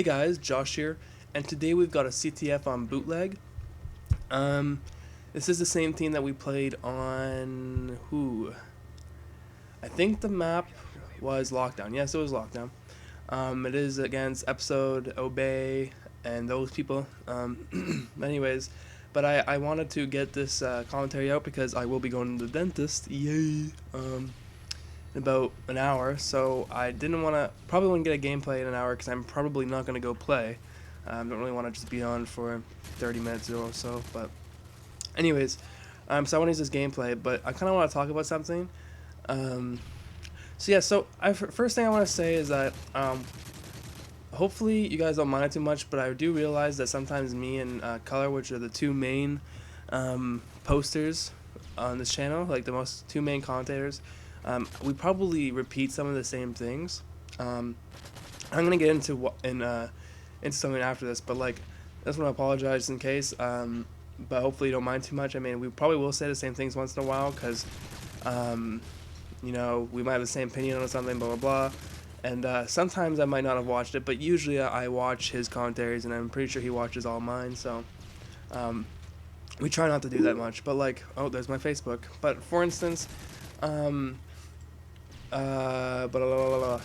Hey guys, Josh here, and today we've got a CTF on Bootleg. This is the same team that we played on I think the map was Lockdown. Yes, it was Lockdown. It is against Episode, Obey, and those people. Anyways, but I wanted to get this commentary out because I will be going to the dentist. Yay! In about an hour, so I probably wouldn't get a gameplay in an hour because I'm probably not going to go play. Don't really want to just be on for 30 minutes or so, but anyways, so I want to use this gameplay, but I kind of want to talk about something. First thing I want to say is that hopefully you guys don't mind it too much, but I do realize that sometimes me and Color, which are the two main posters on this channel, like the two main commentators, we probably repeat some of the same things. I'm gonna get into something after this, but like, I just want to apologize in case. But hopefully you don't mind too much. I mean, we probably will say the same things once in a while because, you know, we might have the same opinion on something, blah blah blah. And sometimes I might not have watched it, but usually I watch his commentaries, and I'm pretty sure he watches all mine. So, we try not to do that much. But like, oh, there's my Facebook. But for instance,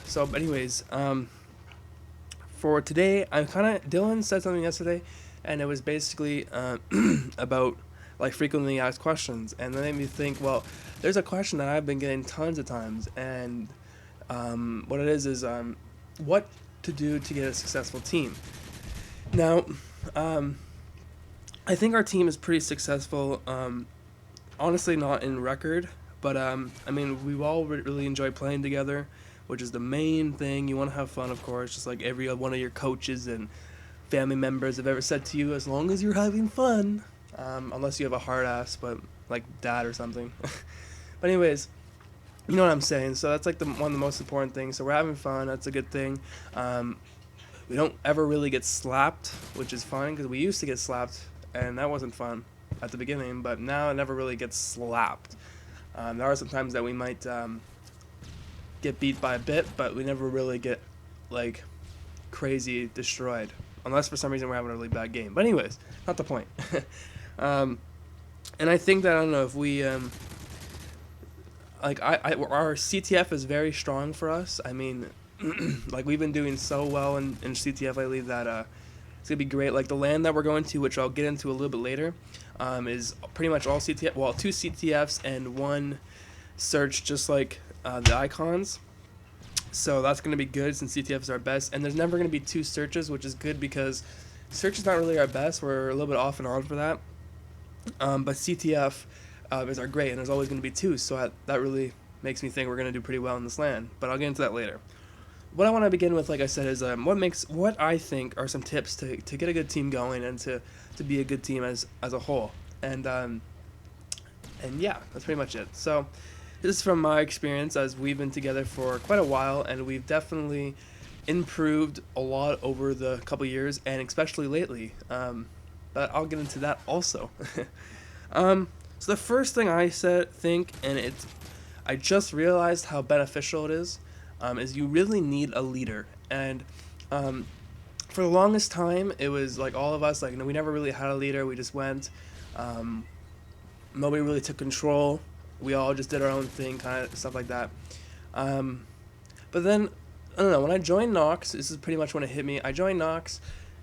So, anyways, for today, Dylan said something yesterday, and it was basically about like frequently asked questions, and that made me think. Well, there's a question that I've been getting tons of times, and what it is what to do to get a successful team. Now, I think our team is pretty successful. Honestly, not in record. But, I mean, we all really enjoy playing together, which is the main thing. You want to have fun, of course, just like every one of your coaches and family members have ever said to you, as long as you're having fun. Unless you have a hard ass, but like dad or something. But anyways, you know what I'm saying. So that's like one of the most important things. So we're having fun. That's a good thing. We don't ever really get slapped, which is fun because we used to get slapped, and that wasn't fun at the beginning. But now it never really gets slapped. There are some times that we might get beat by a bit, but we never really get like crazy destroyed, unless for some reason we're having a really bad game. But anyways, not the point. And I think that, I don't know, if we our CTF is very strong for us. I mean, like, we've been doing so well in CTF lately that it's gonna be great. Like, the land that we're going to, which I'll get into a little bit later, is pretty much all CTF. Well, 2 CTFs and 1 search, just like the icons. So that's gonna be good since CTF is our best. And there's never gonna be 2 searches, which is good because search is not really our best. We're a little bit off and on for that. But CTF is our great, and there's always gonna be 2. So that really makes me think we're gonna do pretty well in this land. But I'll get into that later. What I want to begin with, like I said, is what I think are some tips to get a good team going and to be a good team as a whole. And yeah, that's pretty much it. So this is from my experience, as we've been together for quite a while, and we've definitely improved a lot over the couple years, and especially lately. But I'll get into that also. So the first thing I think, and I just realized how beneficial it is you really need a leader. And for the longest time, it was like all of us, like, we never really had a leader. We just went. Nobody really took control. We all just did our own thing, kind of stuff like that. But then, I don't know, when I joined Nox, this is pretty much when it hit me. I joined Nox,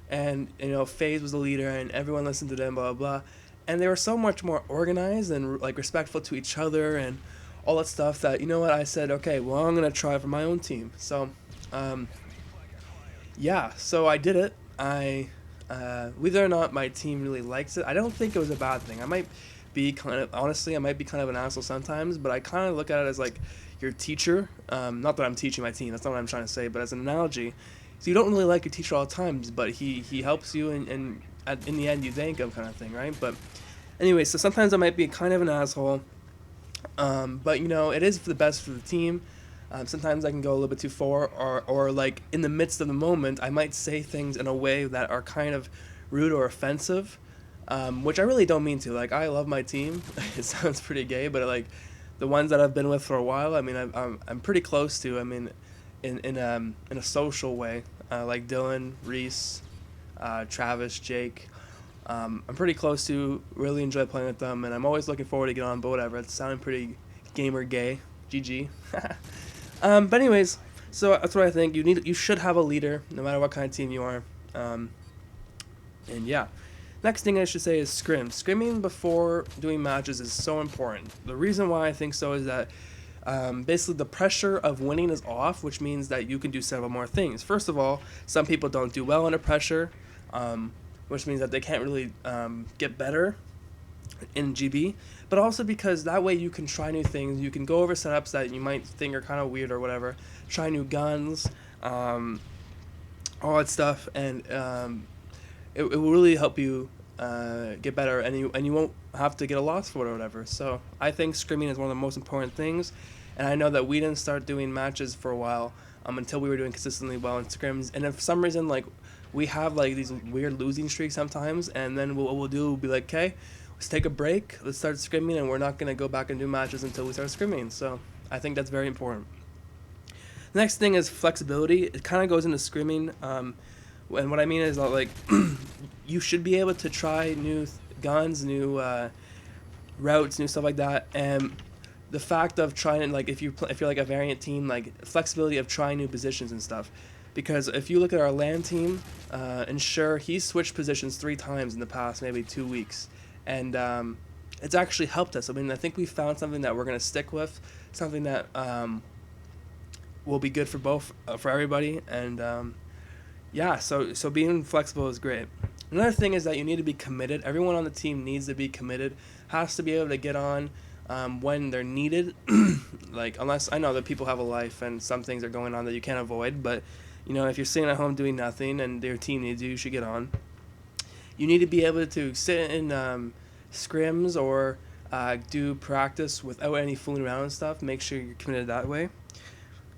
and, FaZe was the leader, and everyone listened to them, blah, blah, blah. And they were so much more organized and, like, respectful to each other and all that stuff that, you know what, I said, okay, well, I'm going to try for my own team. So, yeah, so I did it. Whether or not my team really likes it, I don't think it was a bad thing. I might be kind of an asshole sometimes, but I kind of look at it as like your teacher. Not that I'm teaching my team, that's not what I'm trying to say, but as an analogy. So you don't really like your teacher all the times, but he helps you, and in the end you thank him, kind of thing, right? But anyway, so sometimes I might be kind of an asshole. But it is for the best for the team. Sometimes I can go a little bit too far, or like in the midst of the moment, I might say things in a way that are kind of rude or offensive, which I really don't mean to. Like, I love my team. It sounds pretty gay, but like the ones that I've been with for a while, I mean, I'm pretty close to. I mean, in a social way. like Dylan, Reese, Travis, Jake. I'm pretty close to, really enjoy playing with them, and I'm always looking forward to get on, but whatever, it's sounding pretty gamer gay. GG. But anyways, so that's what I think. You should have a leader, no matter what kind of team you are. And yeah. Next thing I should say is scrim. Scrimming before doing matches is so important. The reason why I think so is that basically the pressure of winning is off, which means that you can do several more things. First of all, some people don't do well under pressure, which means that they can't really get better in GB, but also because that way you can try new things. You can go over setups that you might think are kind of weird or whatever, try new guns, all that stuff, and it will really help you get better, and you won't have to get a loss for it or whatever. So I think scrimming is one of the most important things, and I know that we didn't start doing matches for a while until we were doing consistently well in scrims, and if for some reason like we have like these weird losing streaks sometimes, and then what we'll do will be like, okay, let's take a break, let's start scrimming, and we're not going to go back and do matches until we start scrimming. So I think that's very important. The next thing is flexibility. It kind of goes into scrimming, and what I mean is like you should be able to try new guns, new routes, new stuff like that, and the fact of trying, like if you're like a variant team, like flexibility of trying new positions and stuff. Because if you look at our LAN team, Enshure, he's switched positions 3 times in the past maybe 2 weeks, and it's actually helped us. I mean, I think we found something that we're going to stick with, something that will be good for everybody, and yeah, so being flexible is great. Another thing is that you need to be committed. Everyone on the team needs to be committed, has to be able to get on when they're needed. Like, unless I know that people have a life and some things are going on that you can't avoid, but you know, if you're sitting at home doing nothing and your team needs you, you should get on. You need to be able to sit in scrims or do practice without any fooling around and stuff. Make sure you're committed that way.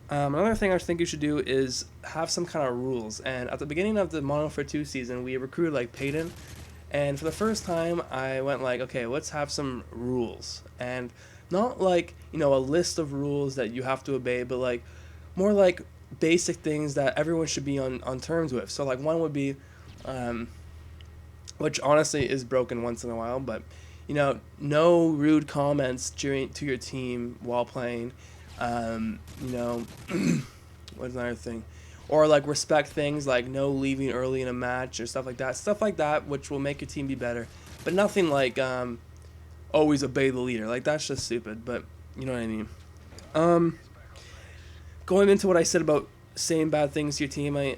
Another thing I think you should do is have some kind of rules. And at the beginning of the Mono for 2 season, we recruited like Peyton. And for the first time, I went like, okay, let's have some rules. And not like, you know, a list of rules that you have to obey, but like more like basic things that everyone should be on terms with. So like one would be, which honestly is broken once in a while, but you know, no rude comments to your team while playing. You know, what's another thing? Or like respect things like no leaving early in a match or stuff like that, which will make your team be better. But nothing like always obey the leader. Like, that's just stupid, but you know what I mean. Going into what I said about saying bad things to your team,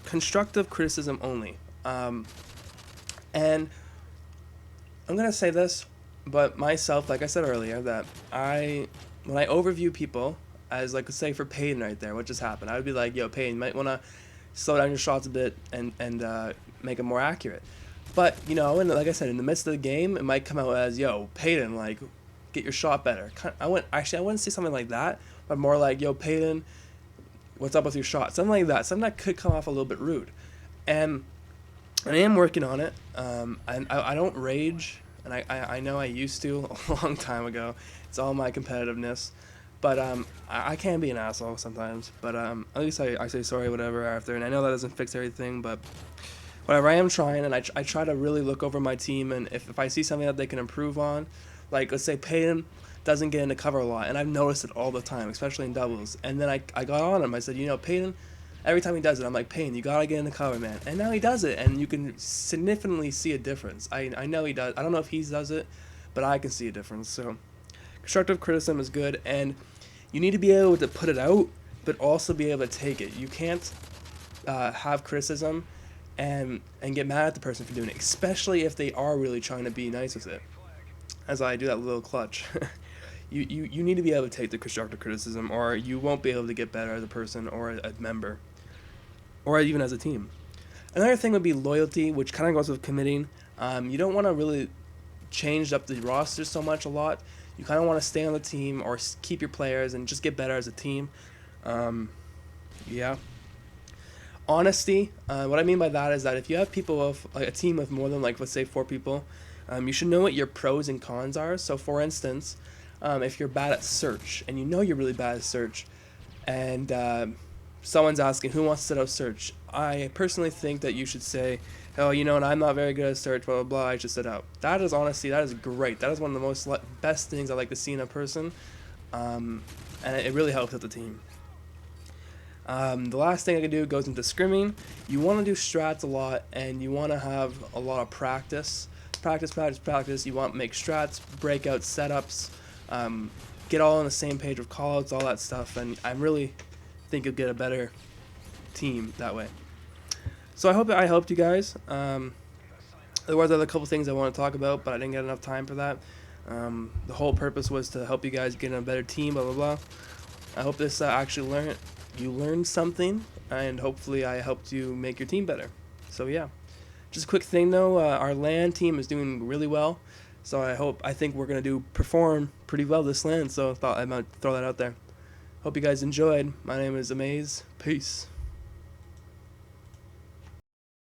constructive criticism only. And I'm gonna say this, but myself, like I said earlier, that when I overview people, as like, say for Peyton right there, what just happened, I would be like, yo, Peyton, you might want to slow down your shots a bit and make them more accurate. But, you know, and like I said, in the midst of the game, it might come out as, yo, Peyton, like, get your shot better. I wouldn't say something like that, but more like, yo, Peyton, what's up with your shot? Something like that. Something that could come off a little bit rude. And I am working on it. I don't rage, and I know I used to a long time ago. It's all my competitiveness. But I can be an asshole sometimes. But at least I say sorry, whatever, after. And I know that doesn't fix everything, but whatever. I am trying, and I try to really look over my team. And if I see something that they can improve on, like let's say Peyton doesn't get into cover a lot, and I've noticed it all the time, especially in doubles. And then I got on him. I said, you know, Peyton, every time he does it, I'm like, Peyton, you gotta get into cover, man. And now he does it, and you can significantly see a difference. I know he does. I don't know if he does it, but I can see a difference. So constructive criticism is good, and you need to be able to put it out, but also be able to take it. You can't have criticism and get mad at the person for doing it, especially if they are really trying to be nice with it. As I do that little clutch. You need to be able to take the constructive criticism, or you won't be able to get better as a person or a member, or even as a team. Another thing would be loyalty, which kind of goes with committing. You don't want to really change up the roster so much a lot. You kind of want to stay on the team or keep your players and just get better as a team. Yeah. Honesty. What I mean by that is that if you have people of like a team of more than like let's say 4 people, you should know what your pros and cons are. So for instance, if you're bad at search and you know you're really bad at search, and someone's asking who wants to set up search, I personally think that you should say, oh, you know, and I'm not very good at search, blah, blah, blah, I should set up. That is honestly, that is great. That is one of the most best things I like to see in a person, and it really helps with the team. The last thing I can do goes into scrimming. You want to do strats a lot, and you want to have a lot of practice. Practice. You want to make strats, breakout setups, get all on the same page with callouts, all that stuff, and I really think you'll get a better team that way. So I hope I helped you guys. There was a couple things I want to talk about, but I didn't get enough time for that. The whole purpose was to help you guys get in a better team, blah, blah, blah. I hope this actually you learned something, and hopefully I helped you make your team better. So yeah. Just a quick thing though, our LAN team is doing really well. So I think we're going to perform pretty well this LAN, so I thought I might throw that out there. Hope you guys enjoyed. My name is Amaze. Peace.